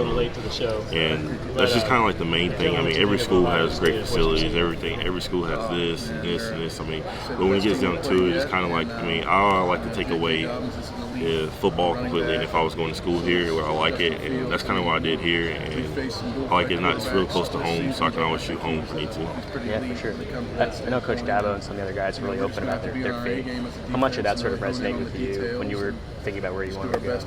late to the show. And that's just kind of like the main thing. I mean, every school has great facilities, everything. Every school has this and this and this. I mean, but when it gets down to it, it's kind of like, I mean, I like to take away football completely. And if I was going to school here, I like it, and that's kind of what I did here. And I like it. It's real close to home, so I can always shoot home if I need to. Yeah, for sure. I know Coach Dabo and some of the other guys are really open about their faith. How much did that sort of resonate with you when you were thinking about where you wanted to go?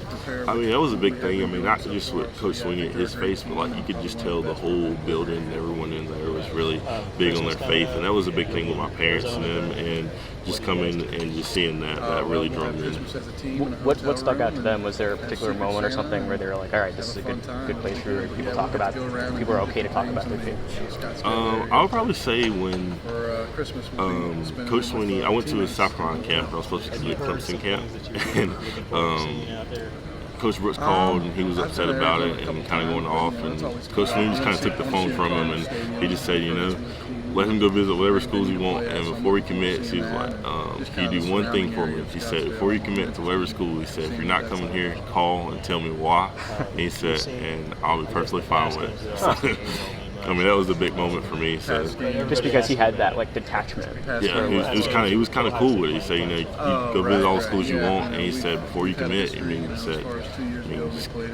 I mean, that was a big thing. I mean, not just with Coach Sweeney at his face, but like you could just tell the whole building, everyone in there was really big on their faith, and that was a big thing with my parents and them, and just coming and just seeing that really drove me in. What stuck out to them? Was there a particular moment or something where they were like, all right, this is a good place for people to talk about, people are okay to talk about their faith? I would probably say when Coach Sweeney, I went to his South Carolina camp. I was supposed to be at Clemson camp, and Coach Brooks called and he was upset about it and kind of going off. And Coach Sweeney just kind of took the phone from him and he just said, let him go visit whatever schools he wants. And before he commits, he was like, can you do one thing for me? He said, before you commit to whatever school, he said, if you're not coming here, call and tell me why. And he said, and I'll be perfectly fine with it. So, I mean, that was a big moment for me. So just because he had that like detachment. Yeah, he was kind of cool with it. He said, you go visit all the schools you want, and he said before you commit, he said,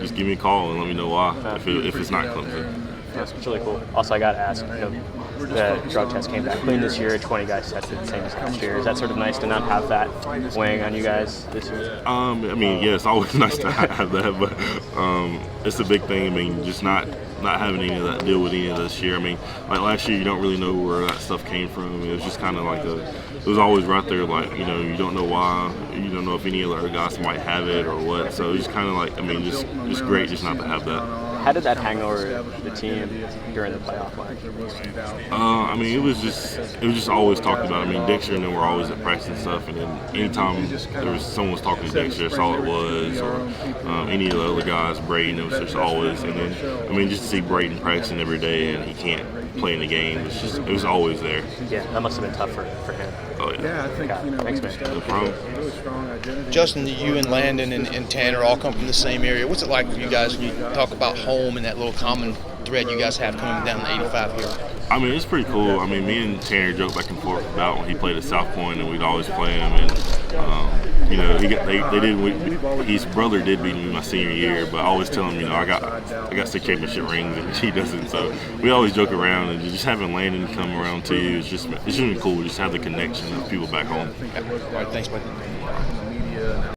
just give me a call and let me know why if it's not Clemson. That's really cool. Also, I got to ask, the drug test came back clean this year. 20 guys tested the same as last year. Is that sort of nice to not have that weighing on you guys this year? I mean, yeah, it's always nice to have that, but it's a big thing. I mean, just not having any of that deal with any of this year. I mean, like last year, you don't really know where that stuff came from. It was just kind of like it was always right there, like, you don't know why, you don't know if any of the other guys might have it or what. So it was just kind of like, I mean, just great just not to have that. How did that hang over the team during the playoff line? I mean, it was just always talked about. I mean, Dexter and them were always at practice and stuff, and then anytime someone was talking to Dexter, that's all it was, or any of the other guys, Braden, it was just always. And then, I mean, just to see Braden practicing every day and he can't play in the game, it was always there. Yeah, that must have been tough for him. Oh, yeah. I think, Thanks, man. No problem. Justin, you and Landon and Tanner all come from the same area. What's it like for you guys when you talk about home and that little common thread you guys have coming down the 85 here? I mean, it's pretty cool. I mean, me and Tanner joke back and forth about when he played at South Point, and we'd always play him. And his brother did beat me my senior year, but I always tell him, I got 6 championship rings and he doesn't. So we always joke around, and just having Landon come around to you, it's just been cool. Just have the connection of people back home. All right, thanks, buddy.